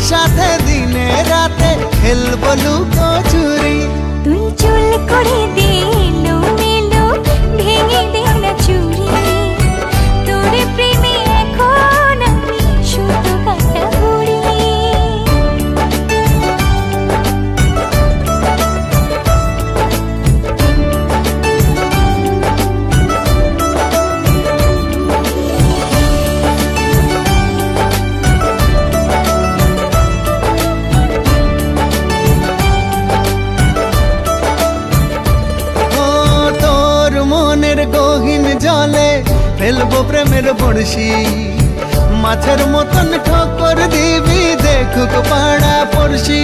সাথে দিনে রাতে খেলবো লুকোচুরি। তুই চুল করে দে এলো মেলো, ভেঙে দে না চুরি। তোর প্রেমে এখন আমি শুধু কাটা বুড়ি। গহীন জলে ফেলবো প্রেমের বড়শি, মাছের মতন ঠোকর দিবি দেখুক পাড়া পড়শি।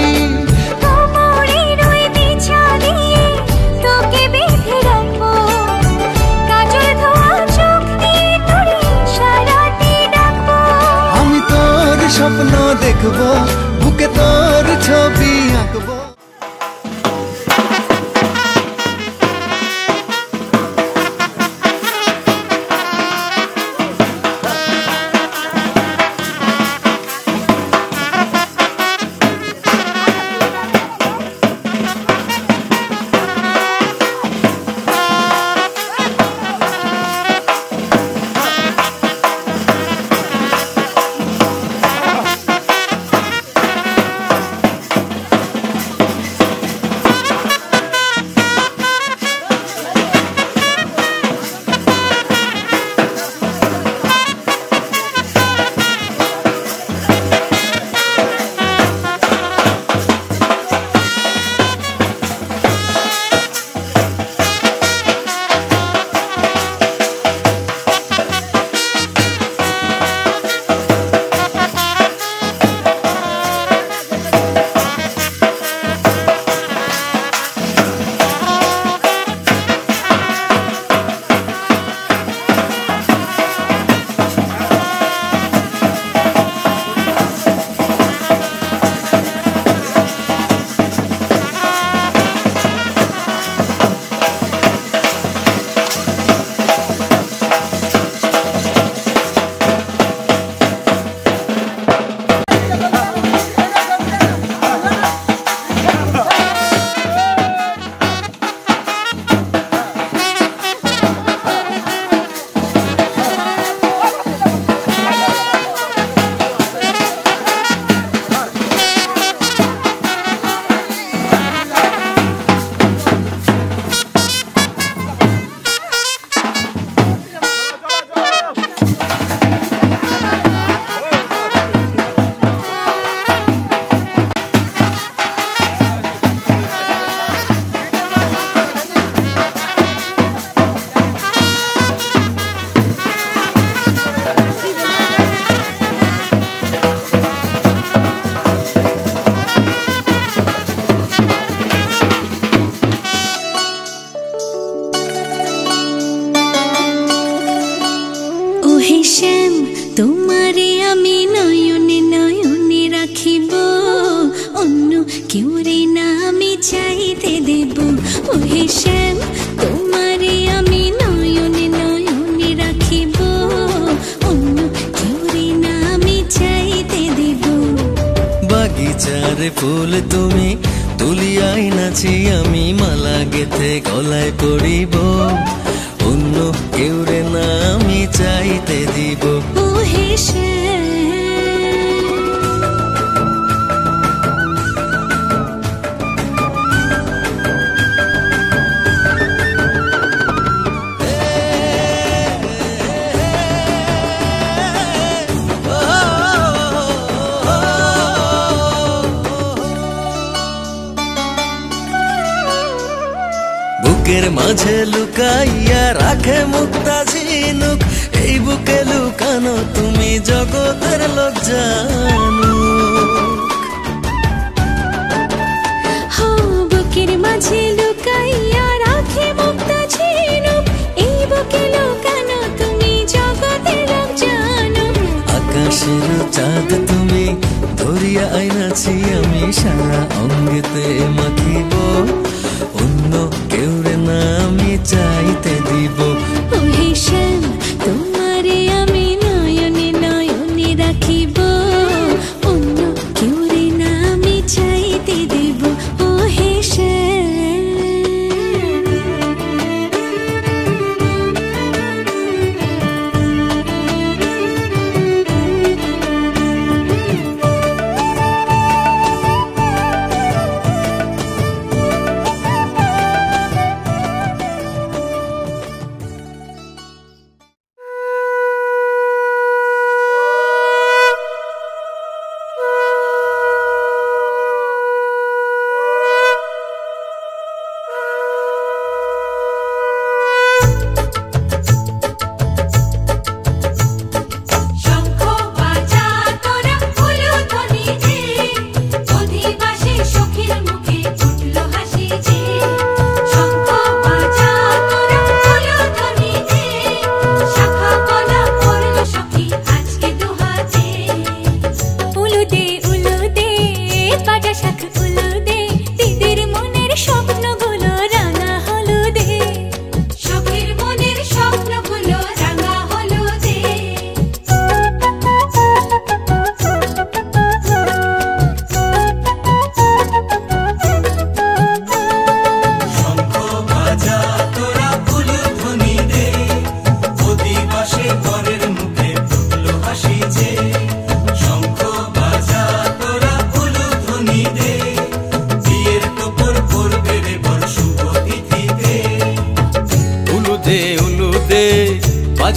আমি তোর স্বপ্ন দেখবো, বুকে তোর ছবি আঁকবো। তোমারে আমি নয়নে নয়নে রাখিব, অন্য কেউ রে না আমি চাইতে দেব। ওহে শ্যাম তোমারে আমি নয়নে নয়নে রাখিব, অন্য কেউ রে না আমি চাইতে দেব। বাগিচার ফুল তুমি তুলিয়াই নাছি, আমি মালা গেথে গলায় পড়িব, অন্য কেউ রে না আমি চাইতে দিব। ওহে শ্যাম বুকের মাঝে লুকাইয়া রাখে মুক্তা ঝিনুক, এই বুকে লুকানো তুমি জগতের লোক জানুক। বুকের মাঝে লুকাইয়া রাখে মুক্তা ঝিনুক, এই বুকে লুকানো তুমি জগতের লোক জানুক। আকাশের চাঁদ তুমি ধরিয়া আইনাছি, আমি সারা অঙ্গেতে মাখিব, অন্য কেউ রে না আমি চাইতে দিব। ওহে শ্যাম তোমারে আমি নয়নে নয়নে রাখিব, অন্য কেউ রে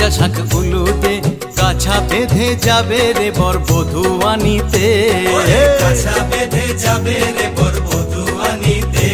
ভাজা শাক উলুদে কাছা বেঁধে যাবে রে বর বধূ আনিতে কাছা বেঁধে যাবে রে বর বধূ আনিতে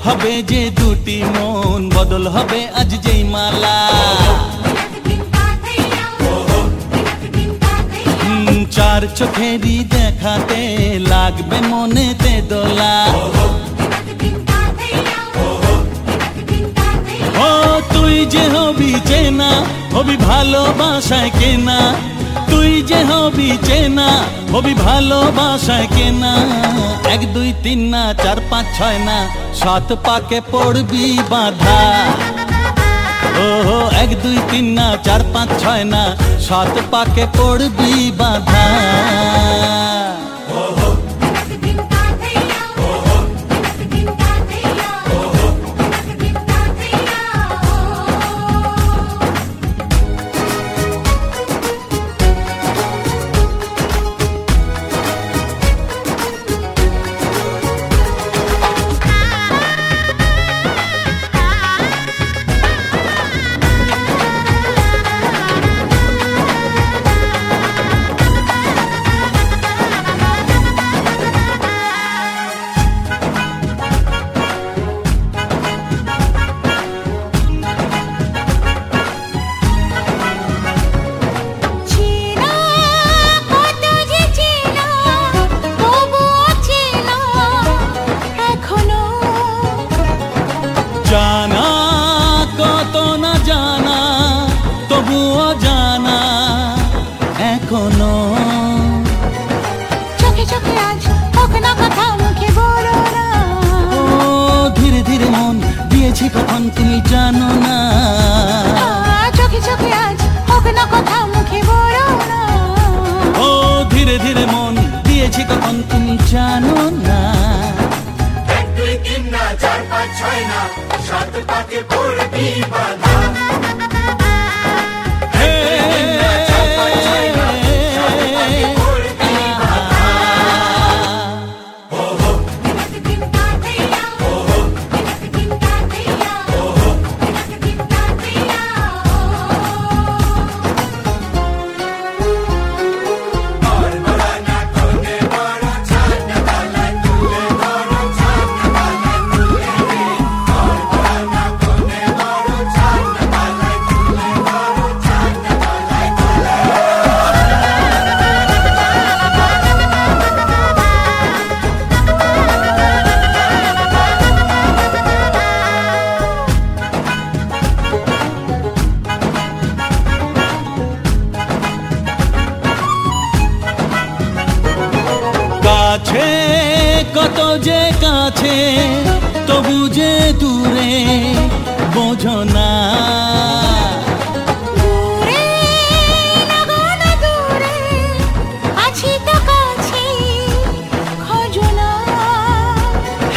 হবে যে দুটি মন বদল হবে আজ যেই মালা চার চোখেরই দেখাতে লাগবে মনেতে দোলা ও ও তুই যে হবি চেনা, হবি ভালোবাসায় কেনা, তুই যে হবি চেনা, হবি ভালোবাসায় কেনা। 1 2 3 না 4 5 6 না 7 পাকে পড়বি বাধা। ও 1 2 3 না 4 5 6 না 7 পাকে পড়বি বাধা। জানা কত না জানা তবুও জানা এখনো। চোখে চোখে আজ হোক না কথা মুখে বলো না। ও ধীরে ধীরে মন দিয়েছি কখন তুমি জানো না। চোখে চোখে আজ হোক না কথা মুখে বলো না। ও ধীরে ধীরে মন দিয়েছি কখন তুমি জানো না। 1 2 3 না 4 5 6 না 7 পাকে পড়বি বাধা। কাছে কত যে কাছে তবু যে দূরে বোঝো না। দূরে লাগো না দূরে আছি তো কাছে খোঁজো না।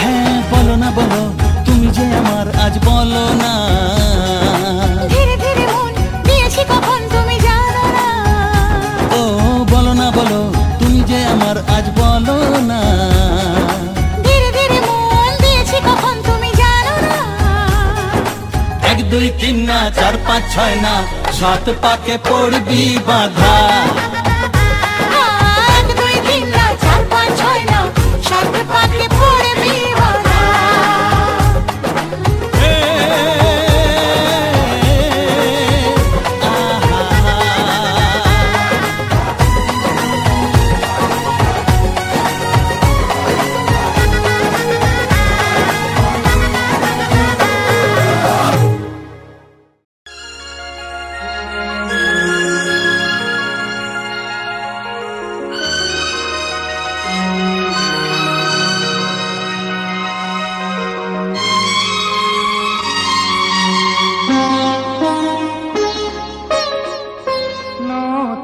হ্যাঁ বলো না বলো তুমি যে আমার আজ বলো না। ধীরে ধীরে মন দিয়েছি কখন তুমি জানো না। ও বলো না বলো তুমি যে আমার আজ বলো না। ধীরে ধীরে মন দিয়েছি কখন তুমি জানো না। 1 2 3 না 4 5 6 না 7 পাকে পড়বি বাধা। 1 2 3 না 4 5 6 না 7 পাকে পড়বি বাধা।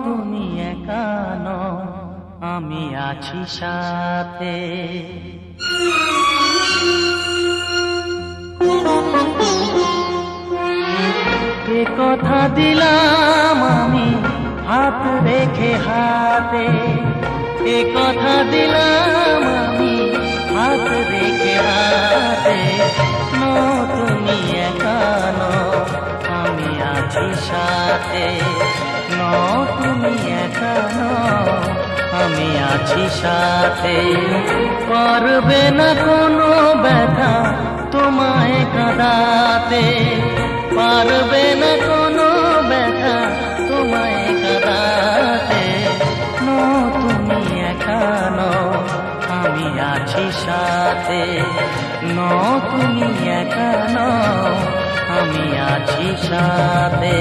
তুমি একা নও আমি আছি সাথে। এ কথা দিলাম আমি হাত রেখে হাতে। এ কথা দিলাম আমি হাত রেখে হাতে। তুমি একা নও আমি আছি সাথে। তুমি একা নও আমি আছি সাথে। পারবে না কোনো ব্যথা তোমায় কাঁদাতে। পারবে না কোনো ব্যথা তোমায় কাঁদাতে। তুমি একা নও আমি আছি সাথে। তুমি একা নও আমি আছি সাথে।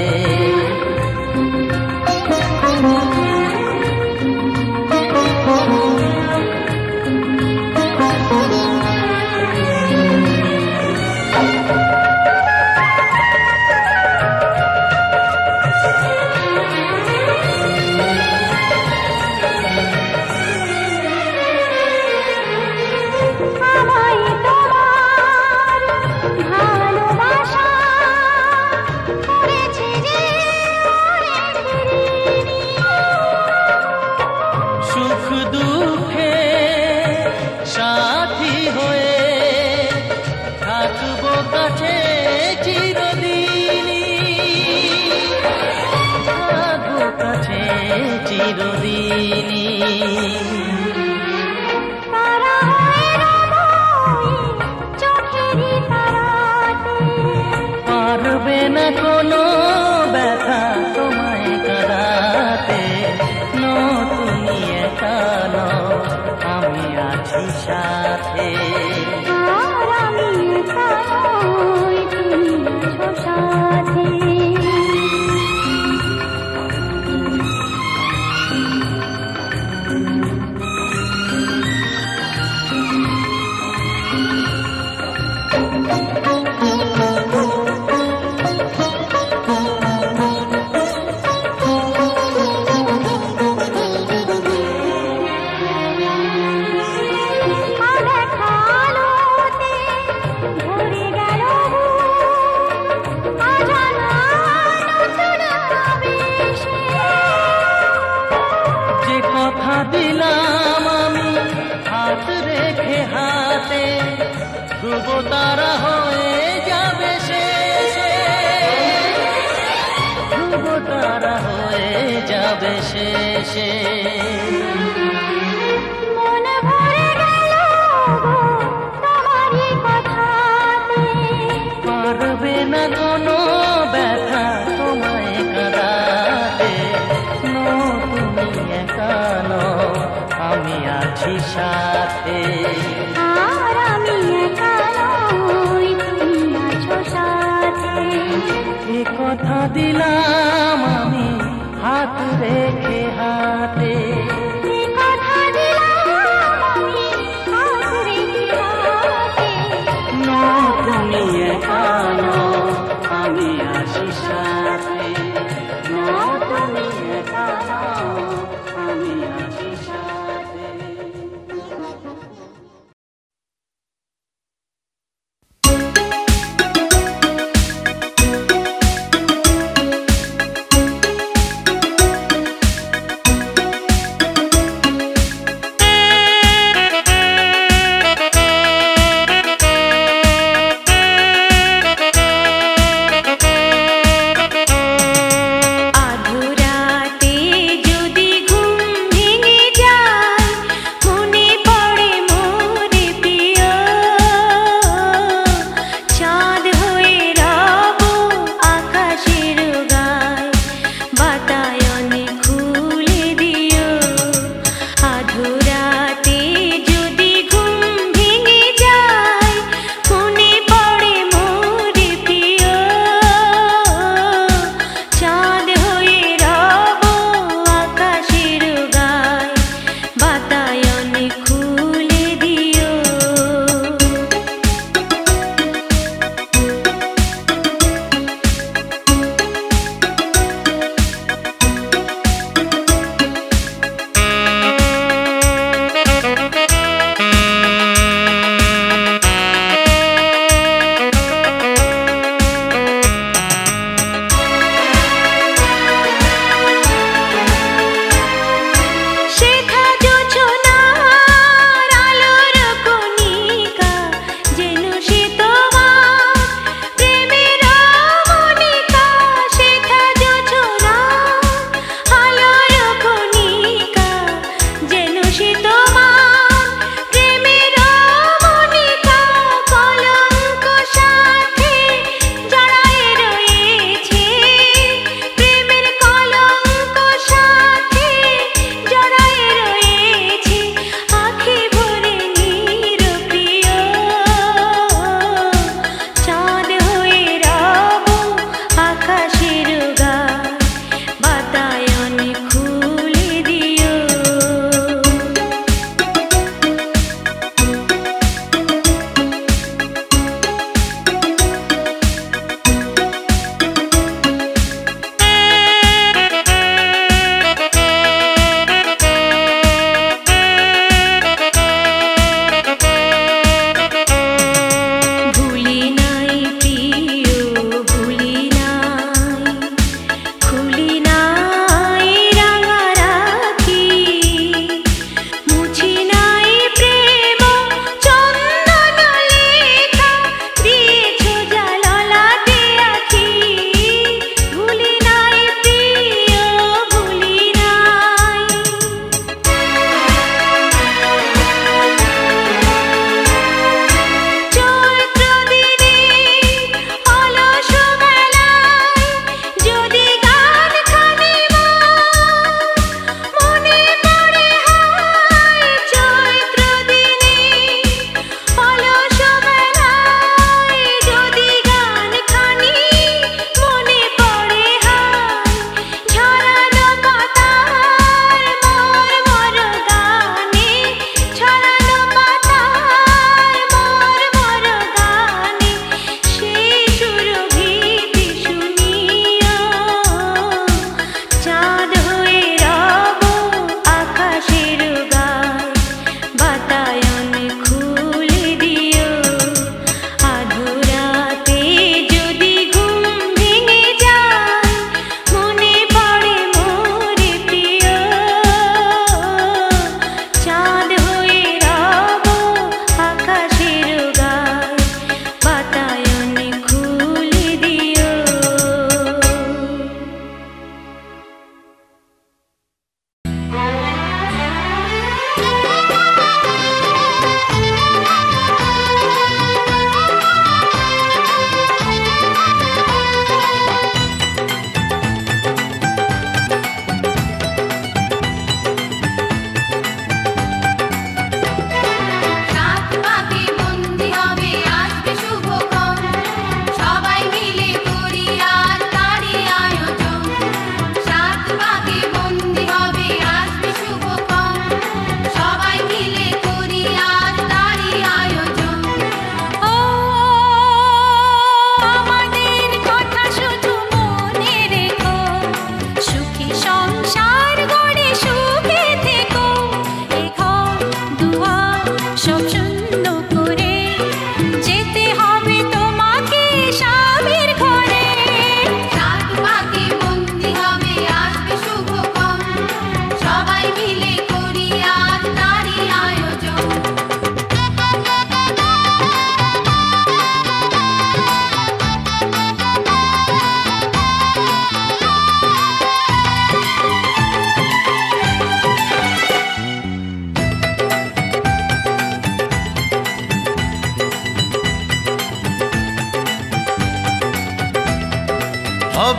পারবে না কোনো ব্যথা তোমায় কাঁদাতে, তুমি একা নও, আমি আছি সাথে। দিলাম আমি হাত রেখে হাতে, ধ্রুব তারা হয়ে যাবে শেষে, ধ্রুব তারা হয়ে যাবে শেষে। পারবে না কোনো ব্যথা তোমায় কাঁদাতে, তুমি একা নও, আমি আছি সাথে। আর আমি একা নই, তুমি আছো সাথে। এ কথা দিলাম আমি হাত রেখে হাতে, এ কথা দিলাম আমি হাত রেখে হাতে। তুমি একা নও, আমি আছি সাথে। তুমি একা নও, আমি আছি সাথে।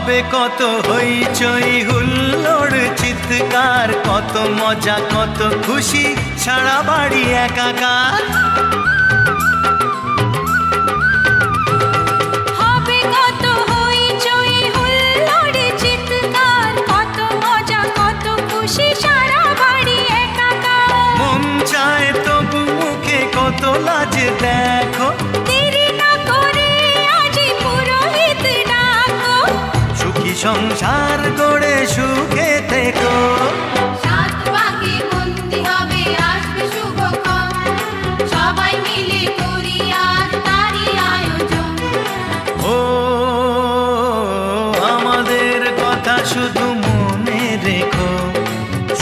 হবে কত হইচই হুল্লোড় চিৎকার, কত মজা কত খুশি, সারা বাড়ি একাকার। হবে কত হইচই হুল্লোড় চিৎকার, কত মজা কত খুশি, সারা বাড়ি একাকার। মন চায় তবু মুখে কত লাজ দেখো, দেরি না করে আজই পুরোহিত ডাকো। সুখী সংসার গড়ে সুখে থেকো। সাত পাকে বন্দি হবে আসবে শুভক্ষণ, সবাই মিলে করি আজ তারই আয়োজন। ও আমাদের কথা শুধু মনে রেখো,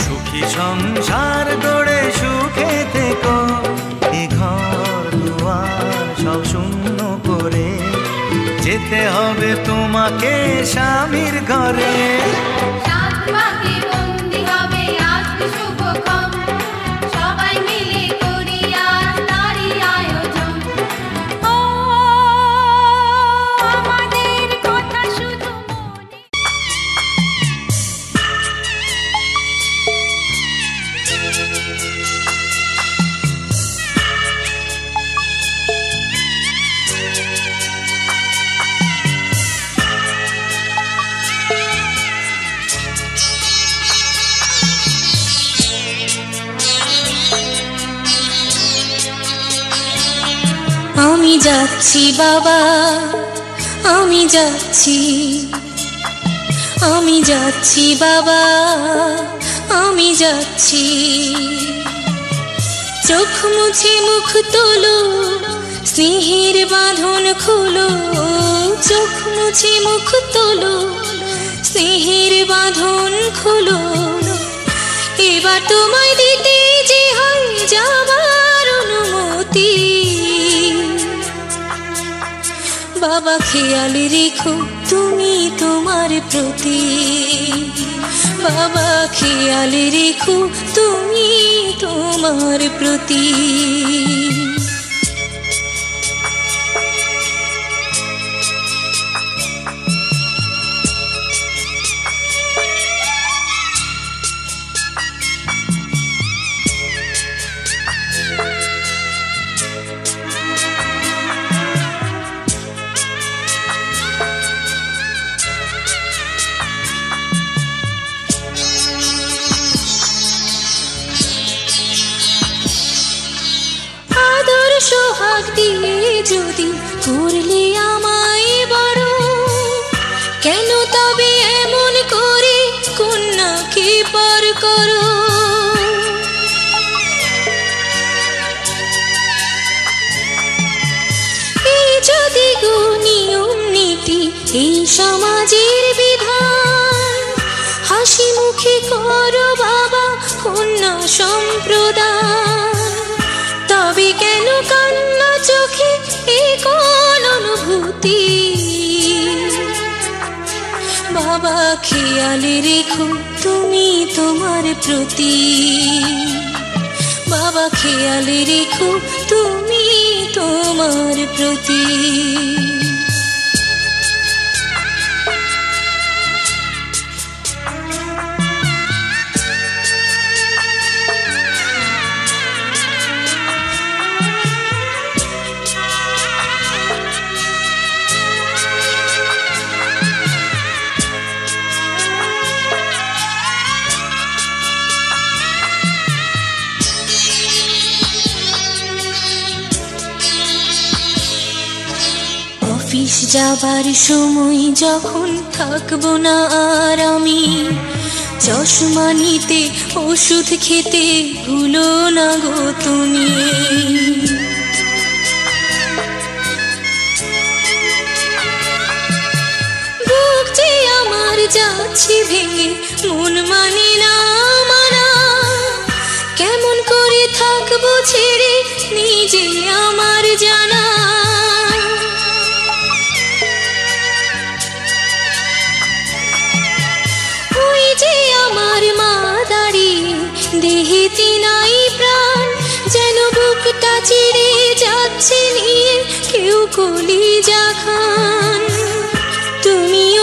সুখী সংসার গড়ে সুখে থেকো। এ ঘর দুয়ার সব শূন্য করে যেতে হবে তোমাকে স্বামীর ঘরে। সাত পাকে বন্দি হবে আসবে শুভক্ষণ, সবাই মিলে করি আজ তারই আয়োজন। ও আমাদের কথা শুধু মনে। আমি যাচ্ছি বাবা, আমি যাচ্ছি, আমি যাচ্ছি বাবা, আমি যাচ্ছি। চোখ মুছে মুখ তোলো, স্নেহের বাঁধন খোলো। চোখ মুছে মুখ তোলো, স্নেহের বাঁধন খোলো। এবার তোমায় দিতে যে হয় যাবার অনুমতি। বাবা খেয়াল রেখো তুমি তোমার প্রতি, বাবা খেয়াল রেখো তুমি তোমার প্রতি। সোহাগ দিয়ে যদি করলে আমায় বড়, কেন তবে এমন করে কন্যাকে পর করো। এই যদি গো নিয়ম নীতি, এই সমাজের বিধান, হাসি মুখে করো বাবা কন্যা সম্প্রদান। তবে কেন কান্না চোখে এই কোন অনুভূতি। বাবা খেয়াল রেখো তুমি তোমার প্রতি, বাবা খেয়াল রেখো তুমি তোমার প্রতি। অফিস যাবার সময় যখন থাকবো না আর আমি, চশমা নিতে ওষুধ খেতে ভুলো না গো তুমি। বুক যে আমার যাচ্ছে ভেঙে, মন মানে না মানা। কেমন করে থাকবো ছেড়ে নিজে আমার জানা। ওই যে আমার মা দাঁড়িয়ে, দেহেতে নাই প্রাণ, যেন বুকটা চিড়ে যাচ্ছে নিয়ে কেউ কলিজা খান। তুমিও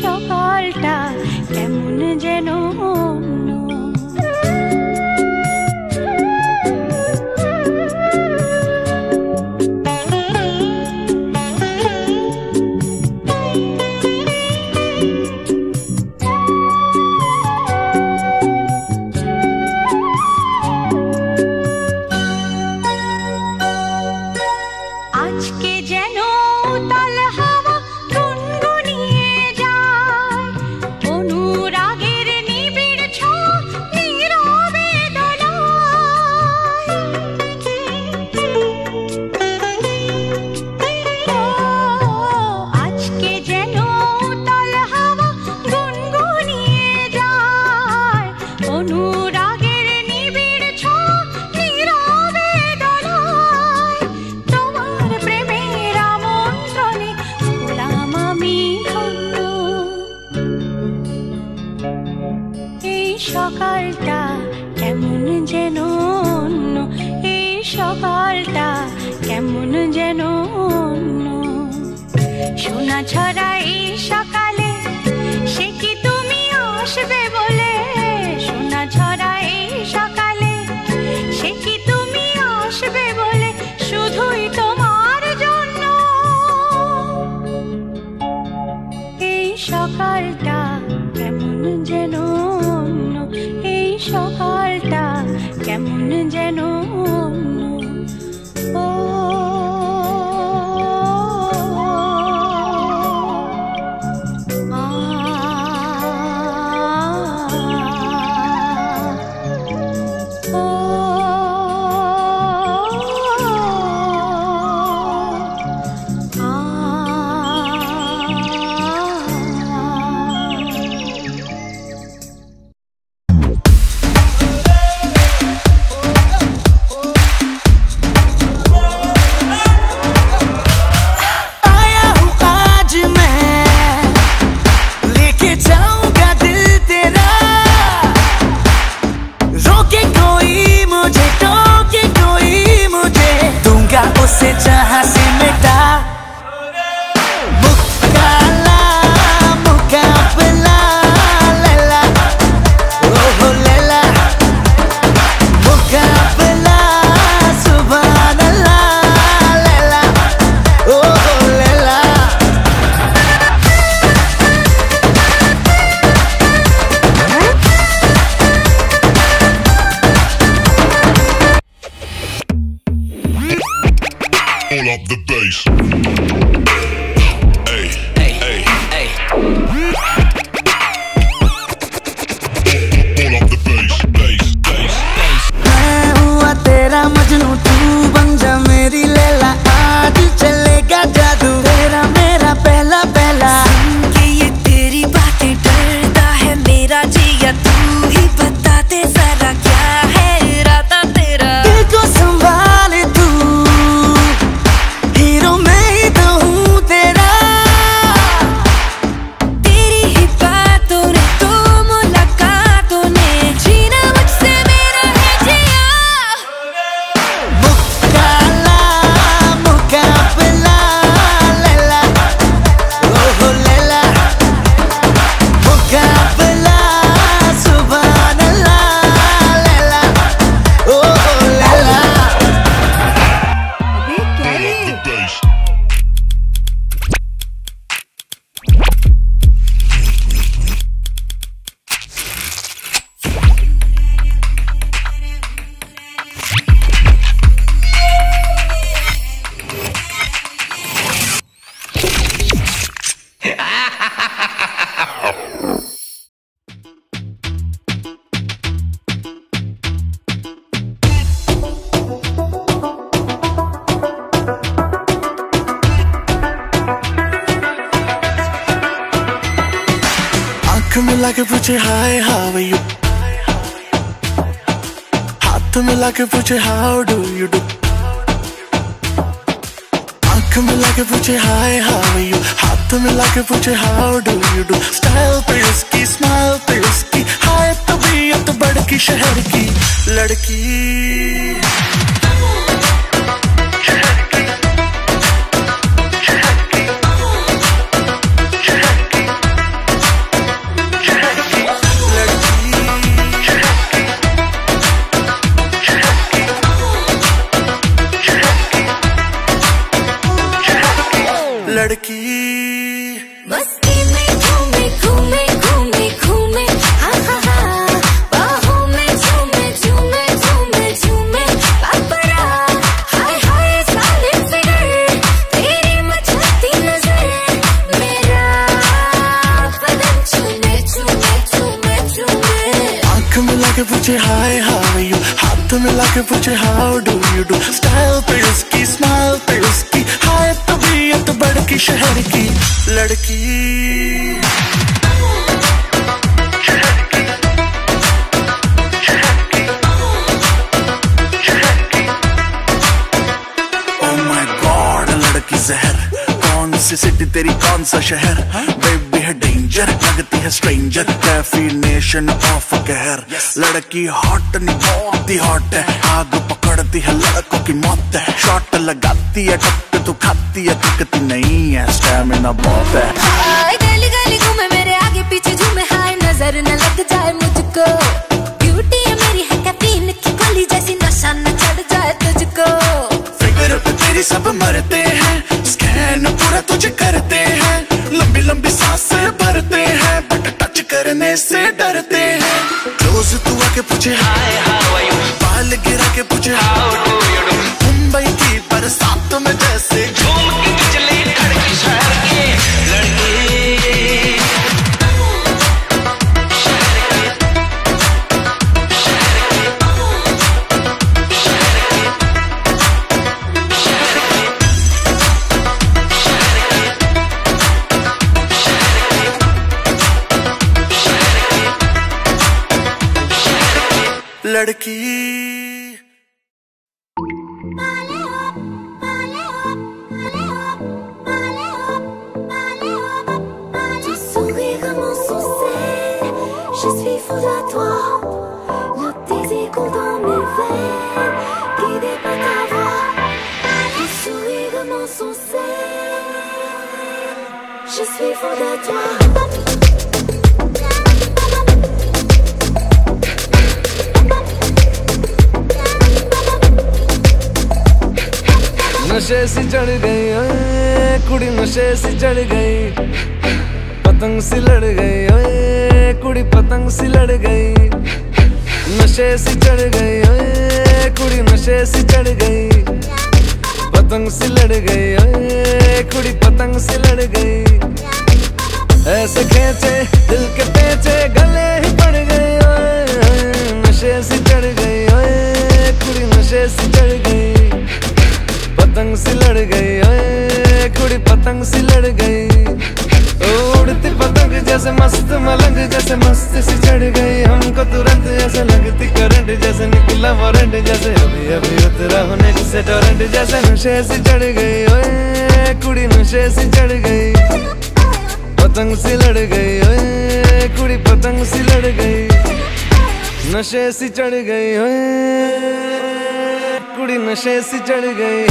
সকালটা কেমন যেন অন্য। আজকে যেন উতাল হাওয়া গুনগুনিয়ে যায়, অনুরাগের নিবিড় ছোঁয়া নীরবে দোলায়। আজকে যেন উতাল হাওয়া গুনগুনিয়ে যায়, অনুরাগের নিবিড় ছোঁয়া নীরবে দোলায়। তোমার প্রেমের আমন্ত্রণে হলাম আমি ধন্য। এই সকালটা কেমন যেন অন্য, এই সকালটা কেমন যেন অন্য। সোনা ছড়া এই সকালে সে কি তুমি আসবে বলে, সোনা ছড়া এই সকালে সে কি তুমি আসবে বলে, শুধুই তোমার জন্য। এই সকালটা কেমন যেন অন্য, এই সকালটা কেমন যেন অন্য। ও उसे जहां से मिटा मुकाला मुकाबला लैला ओहो लैला मुकाबला सुभान अल्लाह लैला ओहो Laila. Pull up the bass. Hey, hey, hey, hey. Pull up the bass, bass, bass, bass. मैं हुआ तेरा मजनू, तू बन जा मेरी लैला। आज चलेगा जादू तेरा मेरा पहला पहला। सुन के ये तेरी बातें डरता है मेरा जिया, तू ही बता दे जरा क्या है इरादा तेरा। दिल को संभाले तू, हीरो मैं ही तो हूँ तेरा। तेरी ही बातों ने तो मुलाकातों ने जीना मुझसे मेरा है जिया। मुकाला मुकाबला लैला ओहो लैला मुकाबला सुभान अल्लाह लैला ओहो Laila. Pull up the bass. आंख मिला के पूछे हाय हाउ आर यू, हाथ मिला के पूछे हाउ डू यू डू। आंख मिला के पूछे हाय हाउ आर यू, हाथ मिला के पूछे how do you do. Style पे उसकी स्माइल पे उसकी, हाय तबीयत बड़की शहर की लड़की। के पूछे हाय हाउ आर यू, हाथ मिला के पूछे how do you do. Style पे उसकी, स्माइल पे उसकी, हाय तबीयत बड़की शहर की लड़की। जहर कौन सी सिटी तेरी कौन सा शहर, बेबी है डेंजर लगती है स्ट्रेंजर, डेफिनेशन ऑफ कहर। लड़की हॉट नहीं बहुत ही हॉट है, आग पकड़ती है लड़कों की मौत है। शॉट लगाती है टप तो खाती है, दिखती नहीं है स्टैमिना बहुत है। गली गली घूमे मेरे आगे पीछे झूमे, हाय नजर न लग जाए मुझको। ब्यूटी है मेरी है कैफीन की गोली जैसी, नशा न चढ़ जाए तुझको। फिगर पे तेरी सब मरते हैं, स्कैन पूरा तुझे करते हैं। लंबी लंबी सांसें भरते हैं, बट टच करने से डरते हैं। क्लोज तू आके पूछे हाय हाउ आर यू, बाल गिरा के पूछे how do you do. Mumbai की बरसात में जैसे झूम के बिजली कड़की शहर की लड़की। लड़की ton sourire m'ensorcelle, je suis fou de toi. Note tes échos dans mes veines, guidé par ta voix. Ton sourire m'ensorcelle, je suis fou de toi. नशे सी चढ़ गई ओए कुड़ी, नशे सी चढ़ गई, पतंग सी लड़ गई ओए कुड़ी, पतंग सी लड़ गई। नशे सी चढ़ गई ओए कुड़ी, नशे सी चढ़ गई, पतंग सी लड़ गई ओए कुड़ी, पतंग सी लड़ गई। ऐसे खेचे दिल के पेचे गले ही पड़ गई ओए, नशे सी चढ़ गई ओए कुड़ी, नशे सी चढ़ गई, पतंग सी लड़ गई ओए कुड़ी, पतंग सी लड़ गई। उड़ती पतंग जैसे मस्त मलंग जैसे मस्त सी चढ़ गई हमको तुरंत, जैसे लगती करंट जैसे निकला वारंट, जैसे अभी अभी उतरा होने से टोरेंट, जैसे नशे सी चढ़ गई ओए कुड़ी, नशे सी चढ़ गई, पतंग सी लड़ गई ओए कुड़ी, पतंग सी लड़ गई। नशे सी चढ़ गई ओए कुड़ी, नशे सी चढ़ गई।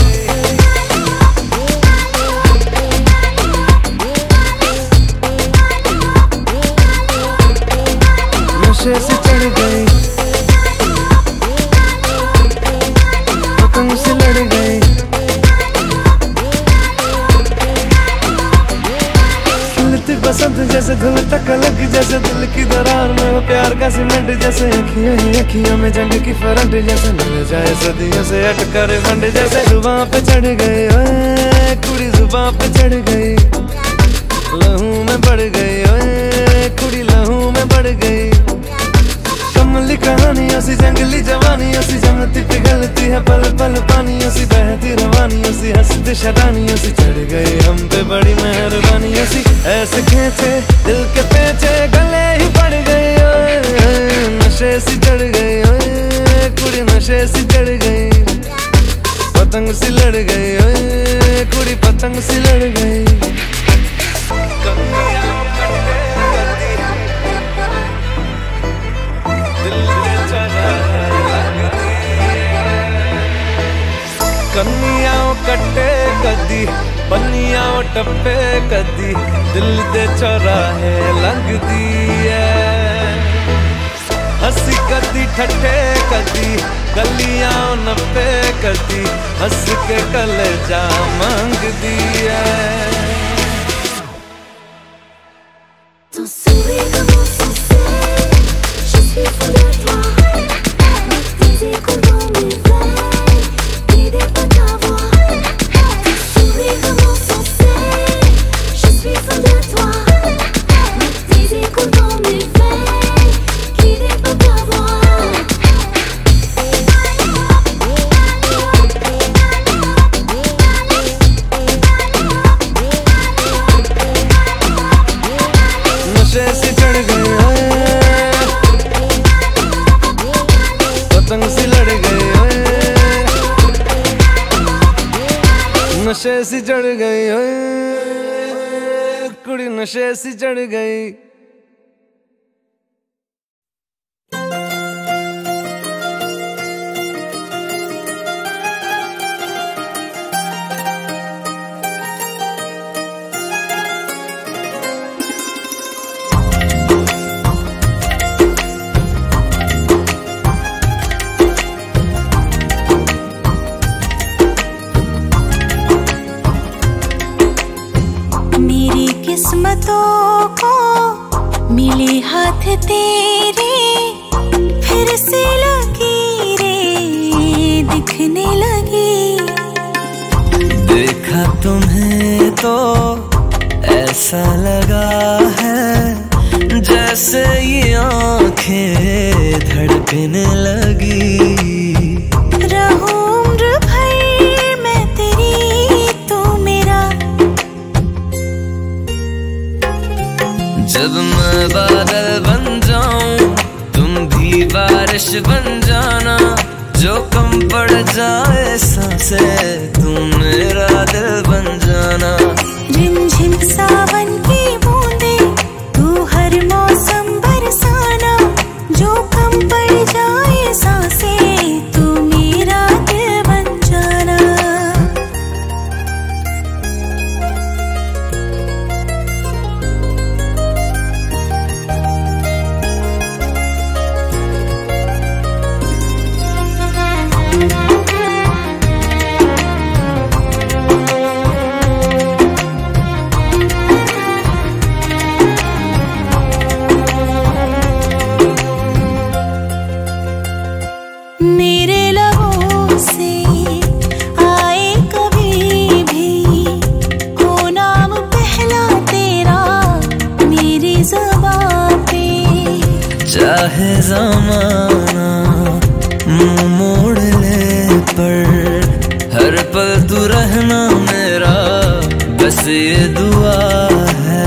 नशे सी चढ़ गई, पतंग सी लड़ गई। खिलती बसंत जैसे धुल तक लग, जैसे दिल की दरार में वो प्यार का सीमेंट, जैसे अखियों ही अखियों में जंग की फरंट, जैसे मिल जाए सदियों से अटकर फंड, जैसे जुबां पे चढ़ गई ओए कुड़ी, जुबां पे चढ़ गई, लहू में बढ़ गई ओए कुड़ी, लहू में बढ़ गई। कमली कहानियों सी जंगली जवानियों सी, जमती पिघलती है पल पल पानियों सी, बहती रवानियों सी, हंसती शरानियों सी, चढ़ गई हम पे बड़ी मेहरबानियों सी। ऐसे खेचे दिल के पेचे गले ही पड़ गई ओए, नशे सी चढ़ गई ओए कुड़ी, नशे सी चढ़ गई, पतंग सी लड़ गई ओए कुड़ी, पतंग सी लड़ गई। कन्नियाओ कट्टे कदी, बनियाओ टप्पे कदी, दिल दे चौराहे लगदी है। हंसी कदी ठट्ठे कदी, गलियाओ नप्पे कदी, हंस के कलेजा मांगदी है। Ton sourire m'ensorcelle, je suis fou de toi. Note tes échos dans mes veines, guidé par ta voix. Ton sourire m'ensorcelle, je suis fou de toi. Note tes échos dans mes veines, guidé par ta voix. नशे सी चढ़ गई ओए, पतंग सी लड़ गई ओए, नशे सी चढ़ गई ओए, कुड़ी नशे सी चढ़ गई। किस्मतों को मिले हाथ तेरे, फिर से लकीरें दिखने लगी। देखा तुम्हें तो ऐसा लगा है जैसे ये आंखें धड़कने लगी। रहूं उम्र भर मैं तेरी, तू मेरा। जब मैं बादल बन जाऊं तुम भी बारिश बन जाना, जो कम पड़ जाए सांसें तुम मेरा दिल बन जाना। रिमझिम सावन की बूंदे तू हर मौसम बरसाना, जो कम पड़ जाए सांसें तू मेरा दिल बन जाना। मेरे लबों से आए कभी भी हो नाम पहला तेरा मेरी ज़बां पे। चाहे ज़माना मुंह मोड़ ले पर हर पल तू रहना मेरा, बस ये दुआ है।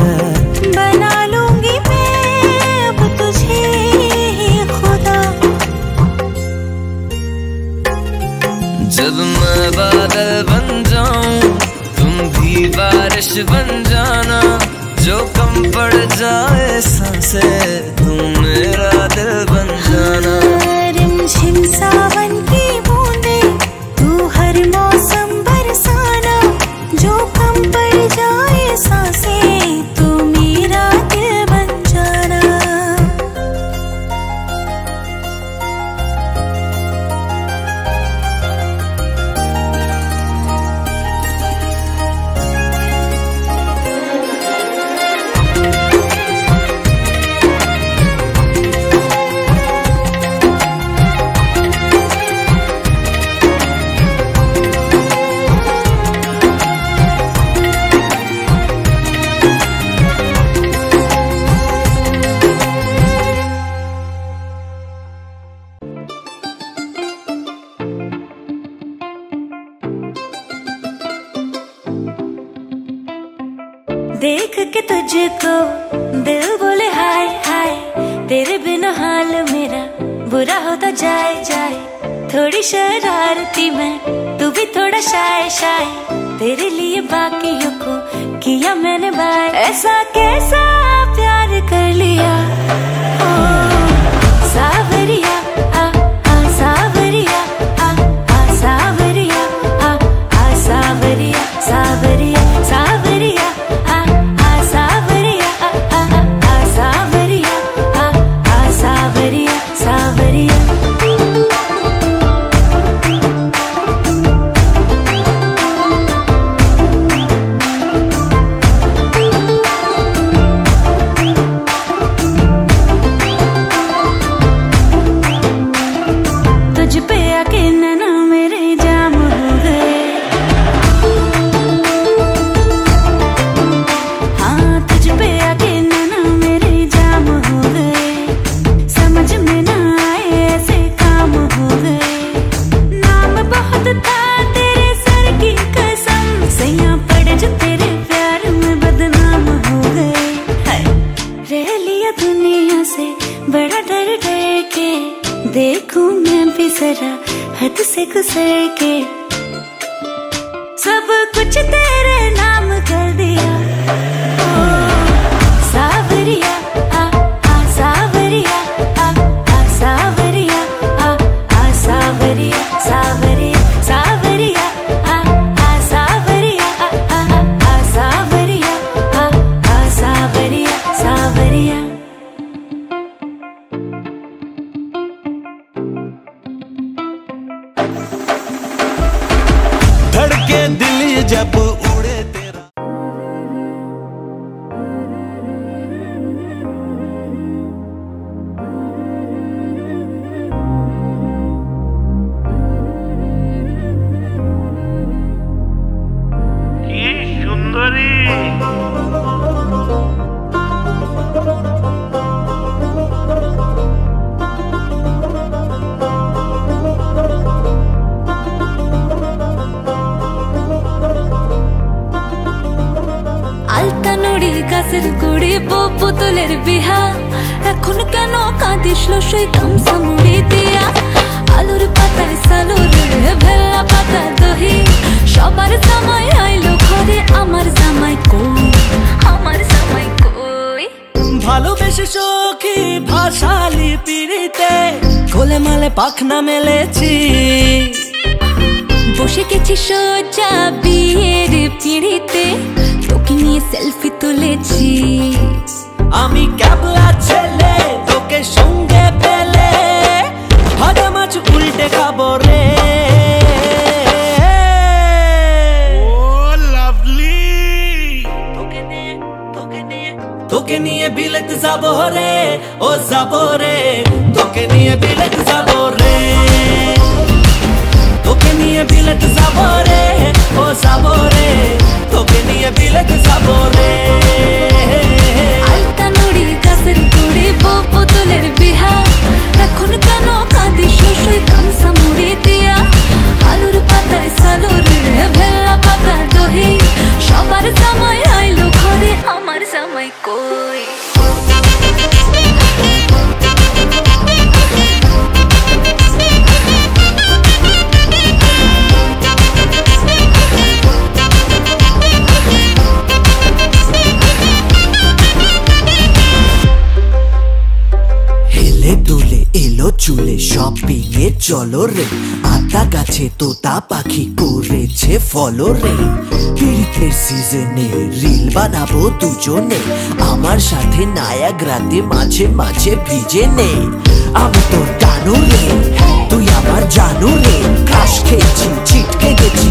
बना लूंगी मैं अब तुझे ही खुदा। जब मैं बादल बन जाऊं तुम भी बारिश बन जाना, जो कम पड़ जाए सांसें तुम मेरा दिल बन जाना। रिमझिम सावन की बूंदे तू हर मौसम बरसाना, जो कम पड़ जाए सांसें तू मेरा दिल बन जाना। देख के तुझको दिल बोले हाय हाय, तेरे बिना हाल मेरा बुरा होता जाए जाए। थोड़ी शरारती मैं, तू भी थोड़ा शाय शाय, तेरे लिए बाकियों को किया मैंने बाय। ऐसा कैसा प्यार कर लिया ओ सावरिया, सावरिया, सावरिया, सावरिया, सावरिया, सावरिया, सावरिया, सावरिया, सावरिया, सावरिया। बड़ा डर डर के देखूं मैं भी जरा हद से गुजर के, सब कुछ तेरे नाम कर दिया। सावरिया आ सावरिया आ सावरिया आ सावरिया सावरिया सावरिया आ सावरिया आ सावरिया आ सावरिया सावरिया। धड़के दिल जब उड़े तेरा। কি সুন্দরী! আলতানুড়ি গাছের গুড়ি বউ পুতুলের বিহা, এখন কেন কাঁদিস লসই গামছা মুড়ি দিয়া। আলুর পাতায় সালুর ভেল্লা পাতা দহি, সবার জামাই আইলো ঘরে, আমার জামাই কই, আমার জামাই কই। ভালোবেসে সখী ভাষালি পিড়িতে কোলে মালে পাখনা মেলেছি, বসে গেছি সোজা বিয়ের পিড়িতে, তোকে নিয়ে সেলফি তুলেছি। আমি ক্যাবলা ছেলে তোকে সঙ্গে পেলে, ভাজা মাছ উল্টে খাবো রে। তোকে নিয়ে বিলেত যাবো রে, ও যাবো রে, তোকে নিয়ে বিলেত যাবো রে, তোকে নিয়ে বিলেত যাবো রে, ও যাবো রে, তোকে নিয়ে বিলেত যাবো রে। আলতানুড়ি গাছের গুড়ি বউ পুতুলের বিহা, এখন কেন কাঁদিস লসই গামছা মুড়ি দিয়া। আলুর পাতায় সালুর ভেল্লা পাতা দহি, সবার জামাই আইলো ঘরে, আমার জামাই কই। হেলে দুলে এলো চুলে শপিং এ চলো রে, আতা গাছে তোতা পাখি করেছে ফলো রে। পিরিতের সিজনে রিল বানাবো দুজনে, আমার সাথে নায়াগ্রাতে মাঝে মাঝে ভিজে নে। আমি তোর ডানু রে, তুই আমার জানু রে, ক্রাশ খেয়েছি ছিটকে গেছি।